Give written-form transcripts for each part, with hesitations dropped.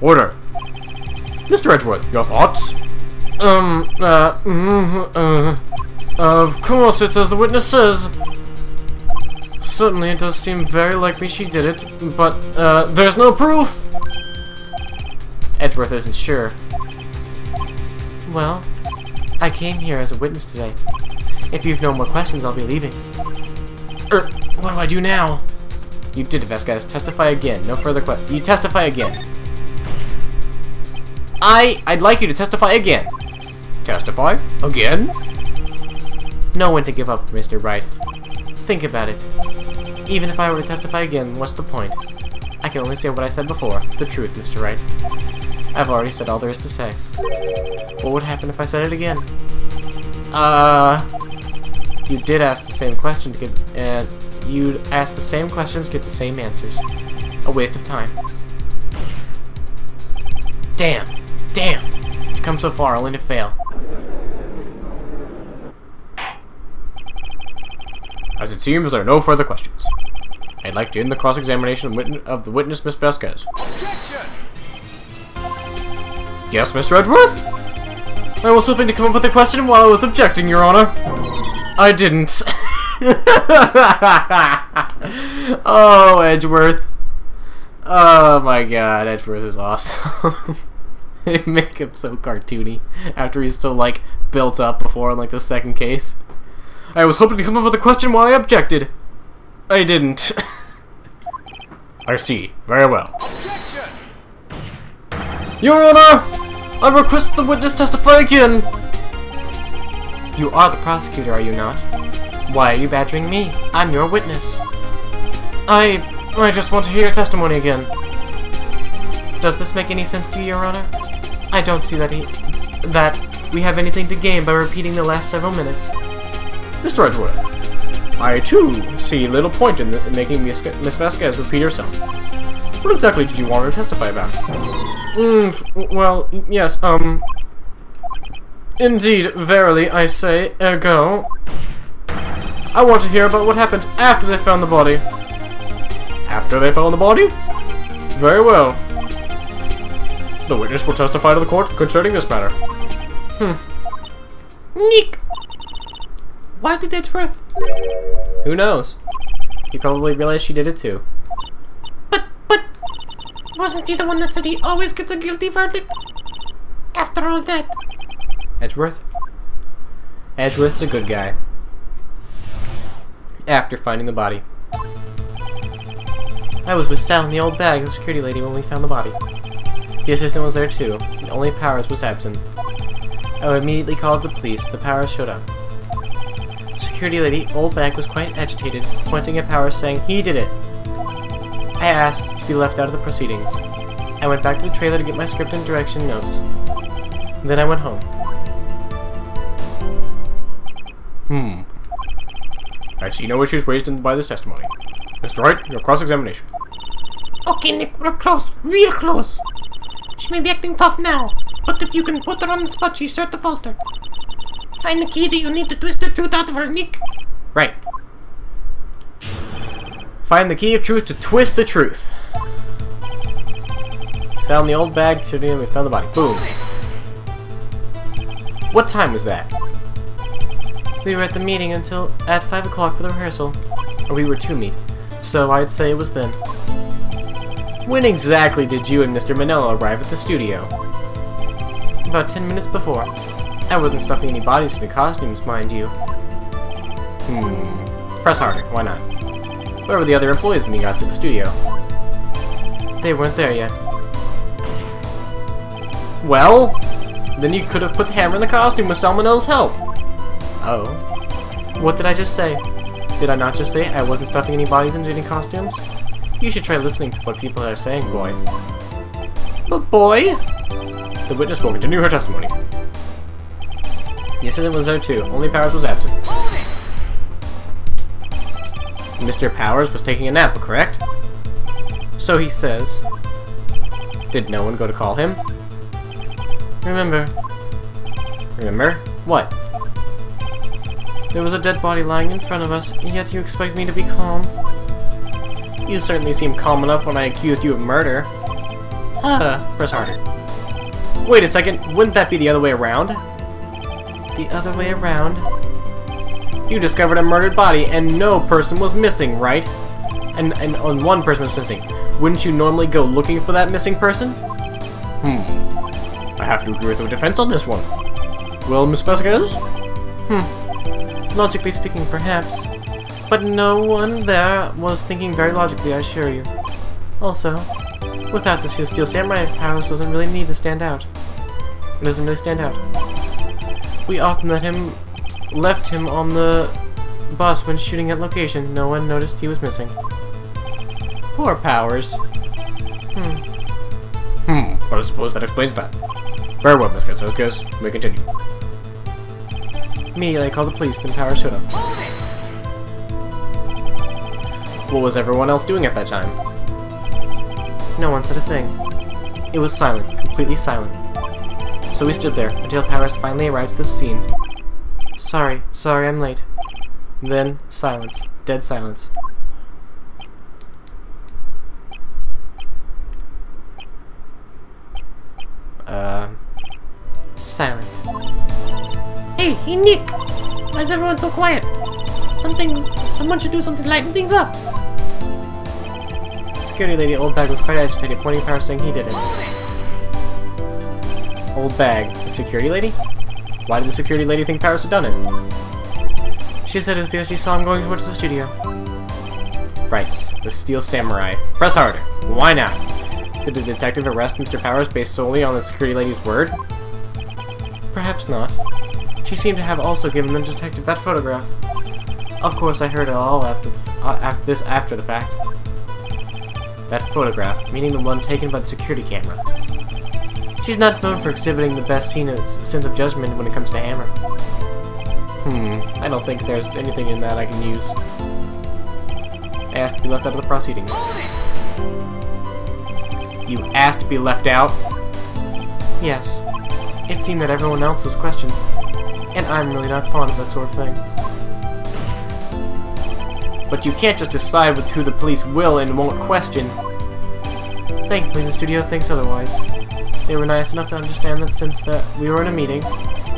Order. Mr. Edgeworth, your thoughts? Of course, it's as the witness says. Certainly, it does seem very likely she did it, but, there's no proof! Edgeworth isn't sure. Well, I came here as a witness today. If you've no more questions, I'll be leaving. What do I do now? You did it, Vasquez. Testify again. No further questions. You testify again. I'd like you to testify again. Testify? Again? Know when to give up, Mr. Wright. Think about it. Even if I were to testify again, what's the point? I can only say what I said before. The truth, Mr. Wright. I've already said all there is to say. What would happen if I said it again? You did ask the same question to get, you'd ask the same questions, get the same answers. A waste of time. Damn. To come so far, only to fail. As it seems, there are no further questions. I'd like to end the cross-examination of the witness, Miss Vasquez. Objection! Yes, Mr. Edgeworth? I was hoping to come up with a question while I was objecting, Your Honor. I didn't. Oh, Edgeworth. Oh my god, Edgeworth is awesome. They make him so cartoony after he's so, like, built up before in, like, the second case. I was hoping to come up with a question while I objected. I didn't. I see. Very well. Objection! Your Honor! I request the witness testify again. You are the prosecutor, are you not? Why are you badgering me? I'm your witness. I just want to hear your testimony again. Does this make any sense to you, Your Honor? I don't see that we have anything to gain by repeating the last several minutes. Mr. Edgeworth, I too see little point in making Miss Vasquez repeat herself. What exactly did you want her to testify about? Well, yes, indeed, verily, I say, ergo. I want to hear about what happened after they found the body. After they found the body? Very well. The witness will testify to the court concerning this matter. Nick! Why did Edgeworth? Who knows? He probably realized she did it too. But, wasn't he the one that said he always gets a guilty verdict? After all that. Edgeworth? Edgeworth's a good guy. After finding the body. I was with Sal in the old bag, the security lady, when we found the body. The assistant was there too, and only Powers was absent. I immediately called the police. The Powers showed up. The security lady, old bag, was quite agitated, pointing at Powers, saying he did it. I asked to be left out of the proceedings. I went back to the trailer to get my script and direction notes. Then I went home. I see no issues raised by this testimony. Mr. Wright, your cross-examination. Okay, Nick, we're close. Real close. She may be acting tough now, but if you can put her on the spot, she's sure to falter. Find the key that you need to twist the truth out of her, Nick. Right. Find the key of truth to twist the truth. Sal in the old bag, shooting him, we found the body. Boom. What time was that? We were at the meeting until at 5 o'clock for the rehearsal. Or we were to meet. So I'd say it was then. When exactly did you and Mr. Manella arrive at the studio? About 10 minutes before. I wasn't stuffing any bodies into costumes, mind you. Press harder, why not? Where were the other employees when you got to the studio? They weren't there yet. Well, then you could have put the hammer in the costume with Salmonella's help. Oh. What did I just say? Did I not just say I wasn't stuffing any bodies into any costumes? You should try listening to what people are saying, boy. But boy? The witness will continue her testimony. The assistant was there too, only Powers was absent. Mr. Powers was taking a nap, correct? So he says. Did no one go to call him? Remember. Remember? What? There was a dead body lying in front of us, and yet you expect me to be calm? You certainly seemed calm enough when I accused you of murder. Press harder. Wait a second, wouldn't that be the other way around? The other way around? You discovered a murdered body and no person was missing, right? And one person was missing. Wouldn't you normally go looking for that missing person? I have to agree with the defense on this one. Well, Miss Vasquez? Logically speaking, perhaps. But no one there was thinking very logically, I assure you. Also, without the Steel Samurai powers doesn't really need to stand out. It doesn't really stand out. We often left him on the bus when shooting at location. No one noticed he was missing. Poor Powers. But I suppose that explains that. Very well, Miss Vasquez. We continue. Immediately I called the police, then Powers showed up. What was everyone else doing at that time? No one said a thing. It was silent, completely silent. So we stood there until Powers finally arrived at the scene. Sorry, I'm late. Then, silence. Dead silence. Silent. Hey, Nick! Why is everyone so quiet? Someone should do something to lighten things up. Security lady Old Bag was quite agitated, pointing at Powers saying he did it. Old Bag. The security lady? Why did the security lady think Powers had done it? She said it was because she saw him going towards the studio. Right. The Steel Samurai. Press harder. Why not? Did the detective arrest Mr. Powers based solely on the security lady's word? Perhaps not. She seemed to have also given the detective that photograph. Of course, I heard it all after the fact. That photograph, meaning the one taken by the security camera. She's not known for exhibiting the best sense of judgment when it comes to Hammer. I don't think there's anything in that I can use. I asked to be left out of the proceedings. You asked to be left out? Yes. It seemed that everyone else was questioned. And I'm really not fond of that sort of thing. But you can't just decide with who the police will and won't question. Thankfully, the studio thinks otherwise. They were nice enough to understand that since we were in a meeting,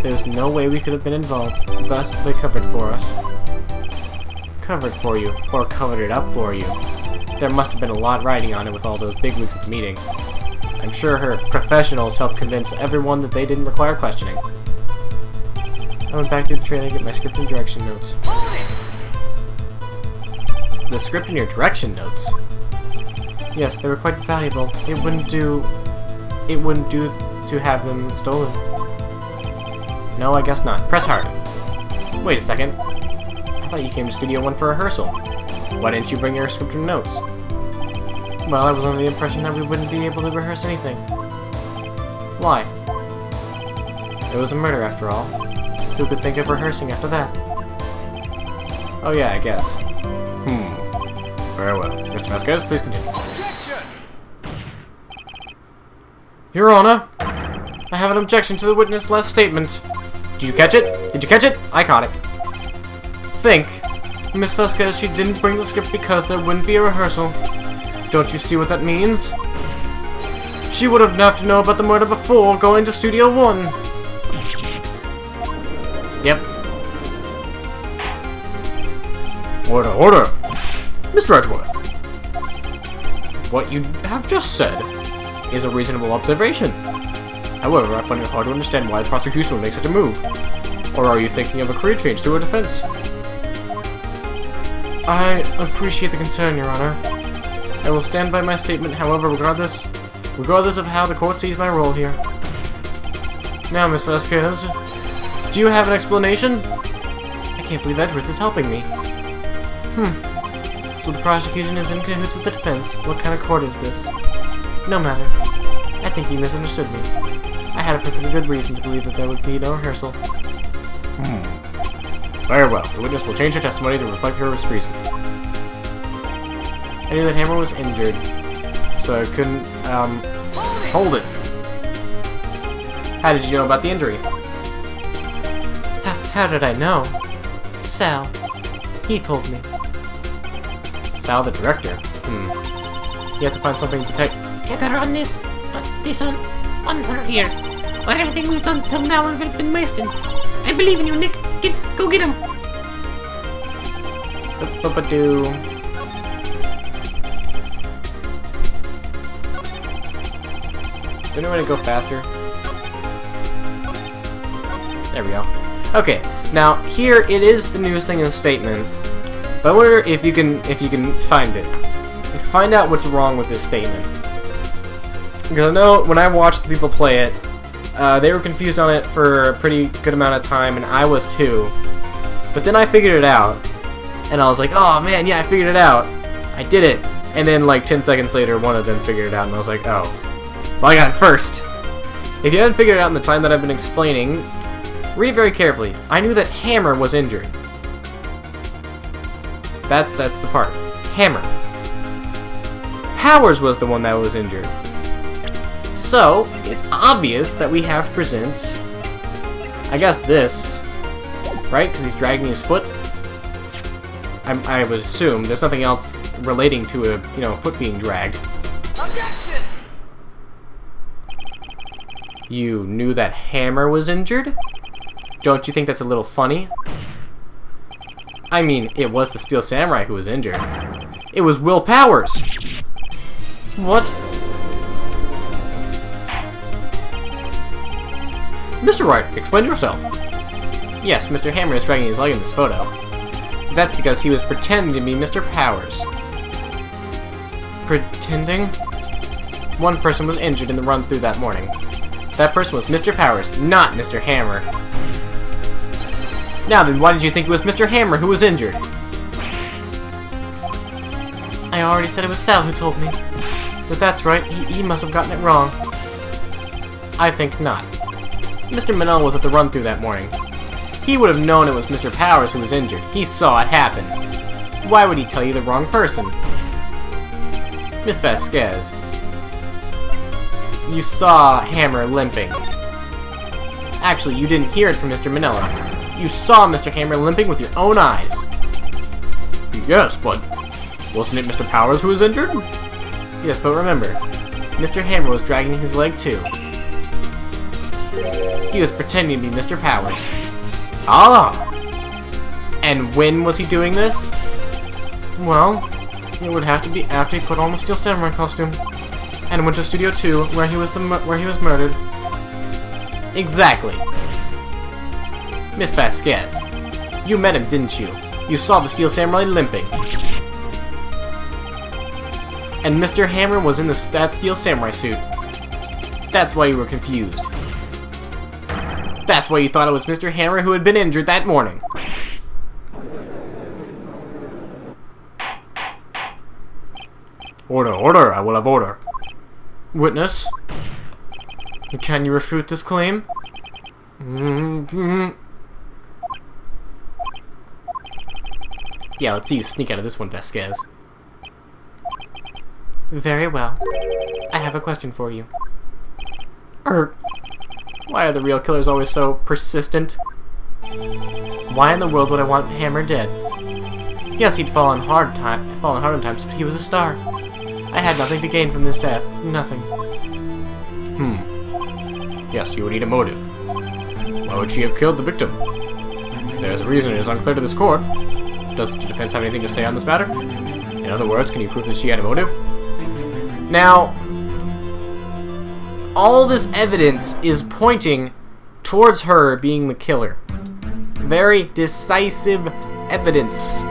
there was no way we could have been involved. Thus, they covered for us. Covered for you, or covered it up for you. There must have been a lot riding on it with all those bigwigs at the meeting. I'm sure her professionals helped convince everyone that they didn't require questioning. I went back to the trailer to get my script and direction notes. The script and your direction notes? Yes, they were quite valuable. It wouldn't do to have them stolen. No, I guess not. Press harder. Wait a second. I thought you came to Studio 1 for rehearsal. Why didn't you bring your script and notes? Well, I was under the impression that we wouldn't be able to rehearse anything. Why? It was a murder after all. Who could think of rehearsing after that? Oh yeah, I guess. Very well. Mr. Vasquez, please continue. Your Honor, I have an objection to the witness' last statement. Did you catch it? Did you catch it? I caught it. Think. Miss Vasquez, she didn't bring the script because there wouldn't be a rehearsal. Don't you see what that means? She would have to know about the murder before going to Studio 1. Yep. Order, order! Mr. Edgeworth! What you have just said is a reasonable observation. However, I find it hard to understand why the prosecution would make such a move. Or are you thinking of a career change to a defense? I appreciate the concern, Your Honor. I will stand by my statement, however, regardless of how the court sees my role here. Now, Miss Vasquez, do you have an explanation? I can't believe Edgeworth is helping me. So the prosecution is in cahoots with the defense. What kind of court is this? No matter. I think you misunderstood me. I had a perfectly good reason to believe that there would be no rehearsal. Very well. The witness will change her testimony to reflect her reason. I knew that Hammer was injured, so I couldn't, Hold it. How did you know about the injury? How did I know? Sal. He told me. Sal, the director? You have to find something to pick. I gotta run this. this on her here. But everything we've done till now have been wasted. I believe in you, Nick. Go get him. Ba-ba-doo. Is there any way to go faster? There we go. Okay, now here it is the newest thing in the statement. But I wonder if you can find it. Find out what's wrong with this statement. Because I know when I watched the people play it, they were confused on it for a pretty good amount of time, and I was too. But then I figured it out, and I was like, oh man, yeah, I figured it out. I did it. And then like 10 seconds later, one of them figured it out, and I was like, oh. Well, I got it first. If you haven't figured it out in the time that I've been explaining, read it very carefully. I knew that Hammer was injured. That's the part. Hammer. Powers was the one that was injured. So, it's obvious that we have to present, I guess this, right? Because he's dragging his foot. I would assume there's nothing else relating to a, foot being dragged. Objection! You knew that Hammer was injured? Don't you think that's a little funny? I mean, it was the Steel Samurai who was injured. It was Will Powers! What? Mr. Wright, explain yourself. Yes, Mr. Hammer is dragging his leg in this photo. That's because he was pretending to be Mr. Powers. Pretending? One person was injured in the run-through that morning. That person was Mr. Powers, not Mr. Hammer. Now then, why did you think it was Mr. Hammer who was injured? I already said it was Sal who told me. But that's right, he must have gotten it wrong. I think not. Mr. Manel was at the run-through that morning. He would have known it was Mr. Powers who was injured. He saw it happen. Why would he tell you the wrong person? Miss Vasquez, you saw Hammer limping. Actually, you didn't hear it from Mr. Manella. You saw Mr. Hammer limping with your own eyes. Yes, but wasn't it Mr. Powers who was injured? Yes, but remember, Mr. Hammer was dragging his leg too. He was pretending to be Mr. Powers. Ah! And when was he doing this? Well, it would have to be after he put on the Steel Samurai costume and went to Studio 2, where he was murdered. Exactly. Miss Vasquez, you met him, didn't you? You saw the Steel Samurai limping. And Mr. Hammer was in that Steel Samurai suit. That's why you were confused. That's why you thought it was Mr. Hammer who had been injured that morning. Order, order, I will have order. Witness? Can you refute this claim? Yeah, let's see you sneak out of this one, Vasquez. Very well. I have a question for you. Why are the real killers always so persistent? Why in the world would I want Hammer dead? Yes, he'd fallen hard on times, but he was a star. I had nothing to gain from this death. Nothing. Yes, you would need a motive. Why would she have killed the victim? If there's a reason, it is unclear to this court. Does the defense have anything to say on this matter? In other words, can you prove that she had a motive? Now, all this evidence is pointing towards her being the killer. Very decisive evidence.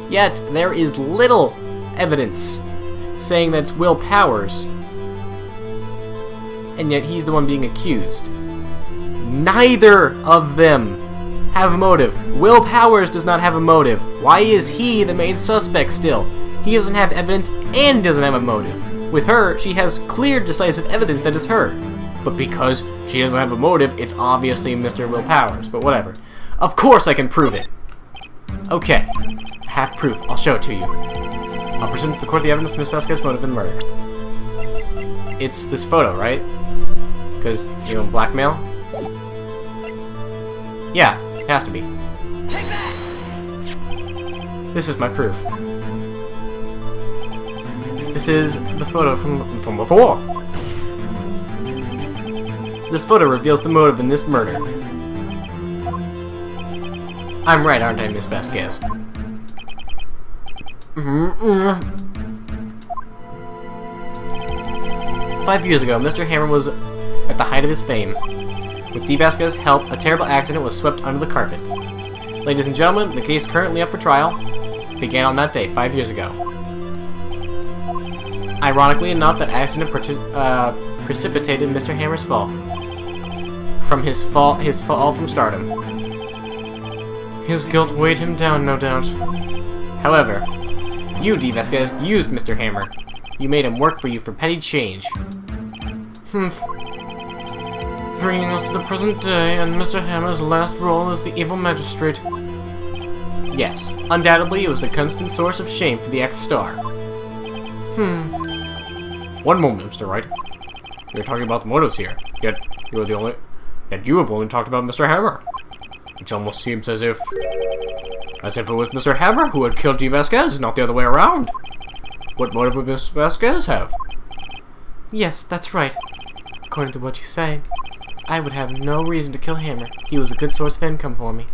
Yet, there is little evidence saying that it's Will Powers, and yet he's the one being accused. Neither of them have a motive. Will Powers does not have a motive. Why is he the main suspect still? He doesn't have evidence and doesn't have a motive. With her, she has clear, decisive evidence that it's her. But because she doesn't have a motive, it's obviously Mr. Will Powers. But whatever. Of course I can prove it! Okay. I have proof. I'll show it to you. I'll present to the court the evidence to Miss Vasquez's motive in the murder. It's this photo, right? Because, blackmail? Yeah, it has to be. Take that! This is my proof. This is the photo from before. This photo reveals the motive in this murder. I'm right, aren't I, Miss Vasquez? 5 years ago, Mr. Hammer was at the height of his fame. With D. Vasquez's help, a terrible accident was swept under the carpet. Ladies and gentlemen, the case currently up for trial began on that day, 5 years ago. Ironically enough, that accident precipitated Mr. Hammer's fall. His fall from stardom. His guilt weighed him down, no doubt. However, you, D. Vasquez, used Mr. Hammer. You made him work for you for petty change. Bringing us to the present day and Mr. Hammer's last role as the evil magistrate. Yes, undoubtedly it was a constant source of shame for the ex-star. One moment, Mr. Wright. You're talking about the motives here, yet you have only talked about Mr. Hammer. It almost seems as if it was Mr. Hammer who had killed G. Vasquez, not the other way around. What motive would Miss Vasquez have? Yes, that's right. According to what you say, I would have no reason to kill Hammer. He was a good source of income for me.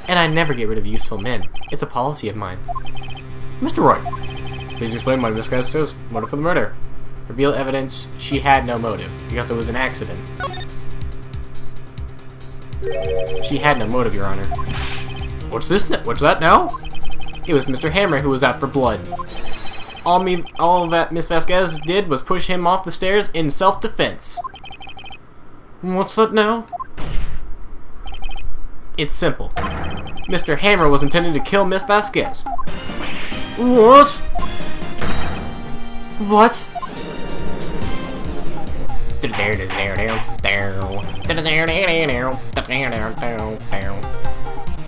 And I never get rid of useful men. It's a policy of mine. Mr. Wright, please explain why Miss Vasquez's motive for the murder. Reveal evidence she had no motive, because it was an accident. She had no motive, Your Honor. What's that now? It was Mr. Hammer who was out for blood. All that Miss Vasquez did was push him off the stairs in self-defense. What's that now? It's simple. Mr. Hammer was intending to kill Miss Vasquez. What? What?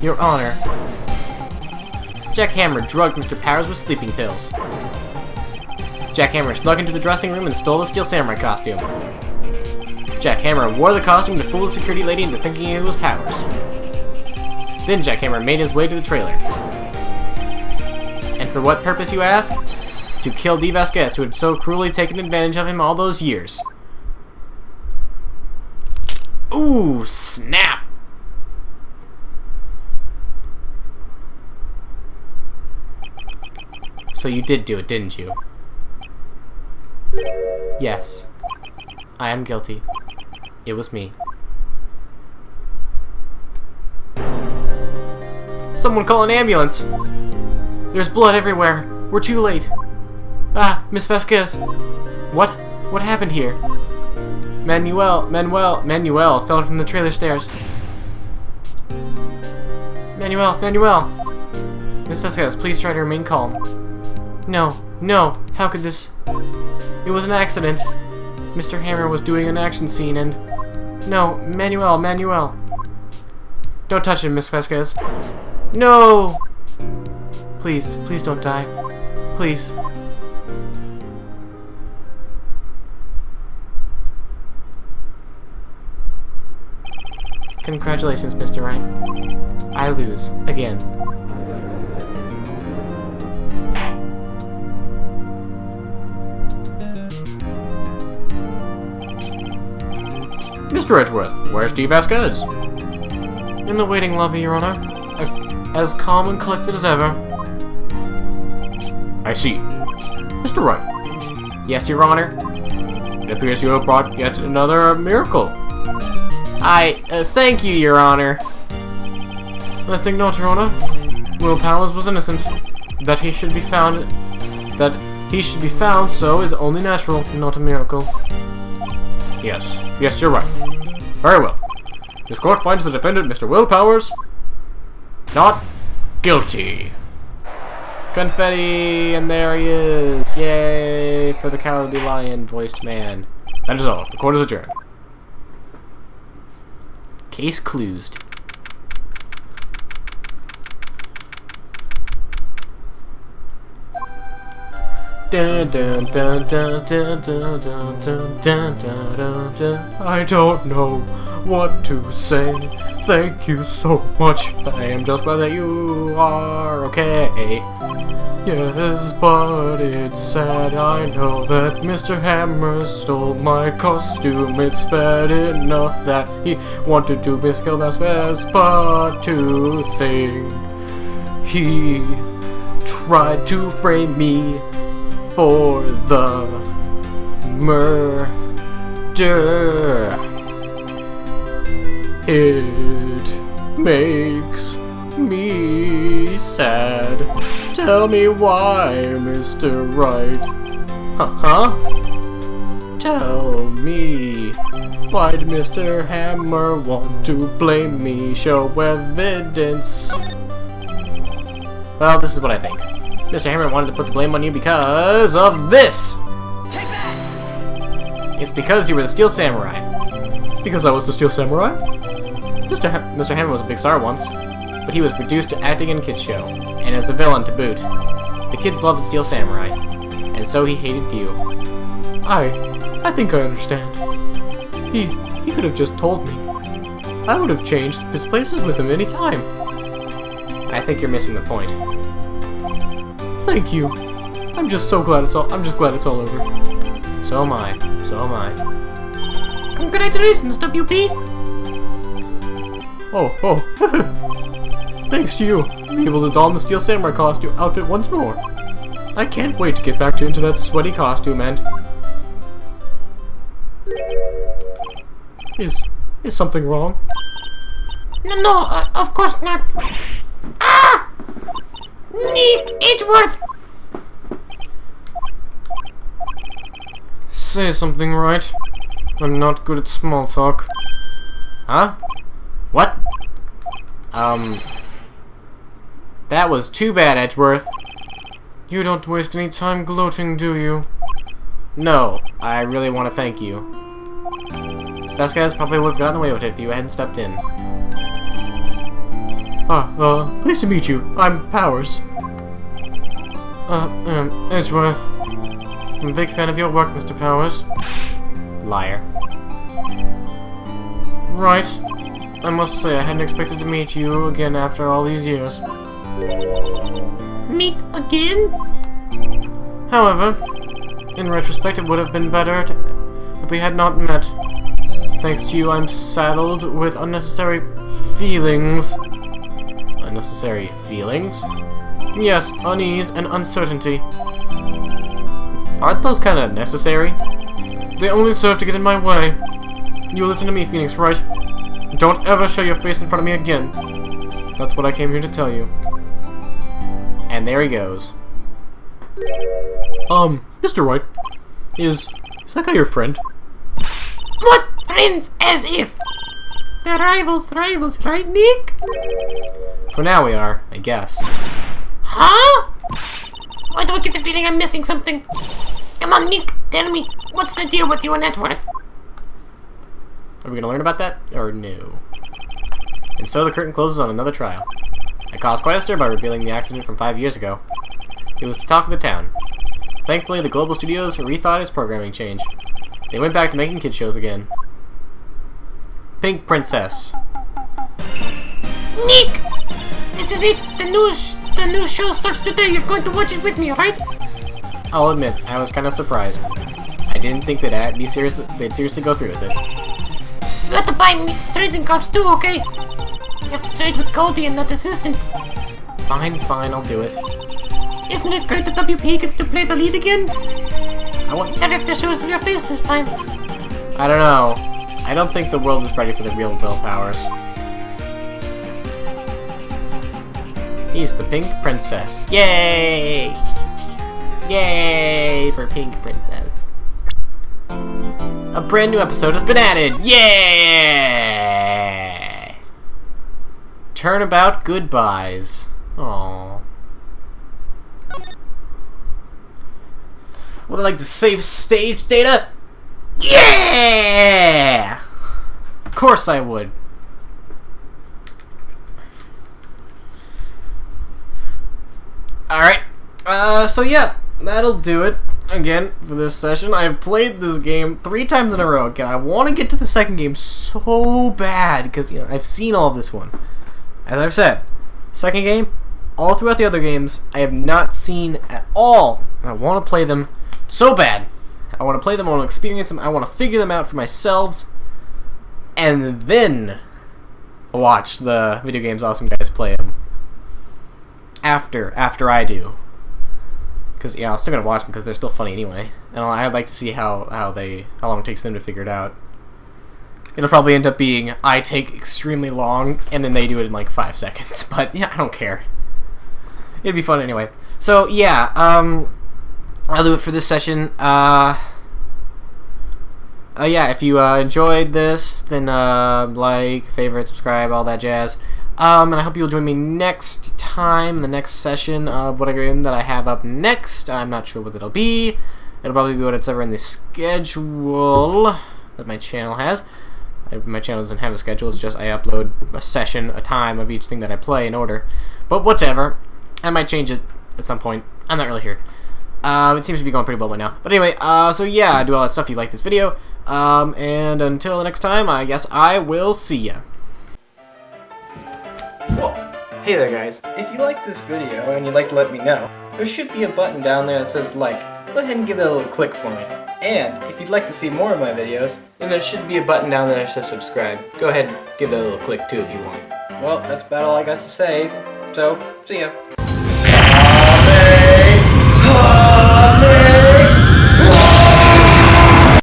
Your Honor, Jack Hammer drugged Mr. Powers with sleeping pills. Jack Hammer snuck into the dressing room and stole the Steel Samurai costume. Jack Hammer wore the costume to fool the security lady into thinking it was Powers. Then Jack Hammer made his way to the trailer. And for what purpose, you ask? To kill D. Vasquez, who had so cruelly taken advantage of him all those years. Ooh, snap! So you did do it, didn't you? Yes. I am guilty. It was me. Someone call an ambulance! There's blood everywhere. We're too late. Ah, Miss Vasquez. What? What happened here? Manuel fell from the trailer stairs. Manuel! Miss Vasquez, please try to remain calm. No, how could this... It was an accident. Mr. Hammer was doing an action scene and... No, Manuel. Don't touch him, Miss Vasquez. No! Please don't die. Please. Congratulations, Mr. Wright. I lose. Again. Mr. Edgeworth, where's D. Vasquez? In the waiting lobby, Your Honor. As calm and collected as ever. I see. Mr. Wright. Yes, Your Honor. It appears you have brought yet another miracle. Thank you, Your Honor. I think not, Your Honor. Will Powers was innocent. That he should be found so is only natural, not a miracle. Yes, you're right. Very well. This court finds the defendant, Mr. Will Powers, not guilty. Confetti, and there he is. Yay for the cowardly lion-voiced man. That is all. The court is adjourned. Case closed. I don't know what to say. Thank you so much. I am just glad that you are okay. Yes, but it's sad. I know that Mr. Hammer stole my costume. It's bad enough that he wanted to kill Mouse Fest, but to think he tried to frame me for the murder. It makes me sad. Tell me why, Mr. Wright. Huh? Tell me, why did Mr. Hammer want to blame me? Show evidence. Well, this is what I think. Mr. Hammer wanted to put the blame on you because of this! Take that! It's because you were the Steel Samurai. Because I was the Steel Samurai? Mr. Hammer was a big star once, but he was reduced to acting in a kids' show, and as the villain to boot. The kids loved the Steel Samurai, and so he hated you. I think I understand. He could have just told me. I would have changed his places with him any time. I think you're missing the point. Thank you. I'm just glad it's all over. So am I. So am I. Congratulations, WP! Oh. Thanks to you, I'll be able to don the Steel Samurai costume outfit once more. I can't wait to get back into that sweaty costume and... Is something wrong? No, of course not. Ah! Nick Edgeworth! Say something, right? I'm not good at small talk. Huh? What? That was too bad, Edgeworth. You don't waste any time gloating, do you? No, I really want to thank you. Best guys probably would have gotten away with it if you hadn't stepped in. Pleased to meet you. I'm Powers. Edgeworth. I'm a big fan of your work, Mr. Powers. Liar. Right. I must say, I hadn't expected to meet you again after all these years. Meet again? However, in retrospect, it would have been better if we had not met. Thanks to you, I'm saddled with unnecessary feelings. Unnecessary feelings? Yes, unease and uncertainty. Aren't those kind of necessary? They only serve to get in my way. You listen to me, Phoenix, right? Don't ever show your face in front of me again. That's what I came here to tell you. And there he goes. Mr. Wright, is that guy your friend? What friends, as if? They're rivals, right, Nick? For now we are, I guess. Huh? Why do I get the feeling I'm missing something? Come on, Nick, tell me, what's the deal with you and Edgeworth? Are we gonna learn about that, or no? And so the curtain closes on another trial. I caused quite a stir by revealing the accident from 5 years ago. It was the talk of the town. Thankfully, the Global Studios rethought its programming change. They went back to making kid shows again. Pink Princess. Nick! This is it! The new show starts today. You're going to watch it with me, right? I'll admit, I was kind of surprised. I didn't think they'd seriously go through with it. You have to buy me trading cards too, okay? You have to trade with Cody and that assistant. Fine, I'll do it. Isn't it great that WP gets to play the lead again? I wonder if the show's your face this time. I don't know. I don't think the world is ready for the real Will Powers. He's the Pink Princess. Yay! Yay for Pink Princess. A brand new episode has been added. Yay! Turnabout goodbyes. Aww. Would I like to save stage data? Yeah! Of course I would. Alright. So yeah, that'll do it again for this session. I've played this game 3 times in a row again. I want to get to the second game so bad because I've seen all of this one. As I've said, second game, all throughout the other games, I have not seen at all, and I want to play them so bad. I want to play them, I want to experience them, I want to figure them out for myself, and then watch the Video Games Awesome guys play them. After I do. Because, yeah, I'm still going to watch them because they're still funny anyway. And I'd like to see how long it takes them to figure it out. It'll probably end up being, I take extremely long, and then they do it in like 5 seconds. But, yeah, I don't care. It'd be fun anyway. So, yeah, I'll do it for this session. Yeah, if you enjoyed this, then like, favorite, subscribe, all that jazz. And I hope you'll join me next time in the next session of whatever game that I have up next. I'm not sure what it'll be. It'll probably be what's ever in the schedule that my channel has. My channel doesn't have a schedule, it's just I upload a session, a time of each thing that I play in order. But whatever. I might change it at some point. I'm not really sure. It seems to be going pretty well by now. But anyway, so yeah, I do all that stuff if you like this video. And until the next time, I guess I will see ya. Whoa. Hey there guys, if you like this video and you'd like to let me know, there should be a button down there that says like. Go ahead and give that a little click for me. And if you'd like to see more of my videos, then there should be a button down there that says subscribe. Go ahead and give that a little click too if you want. Well, that's about all I got to say, so see ya.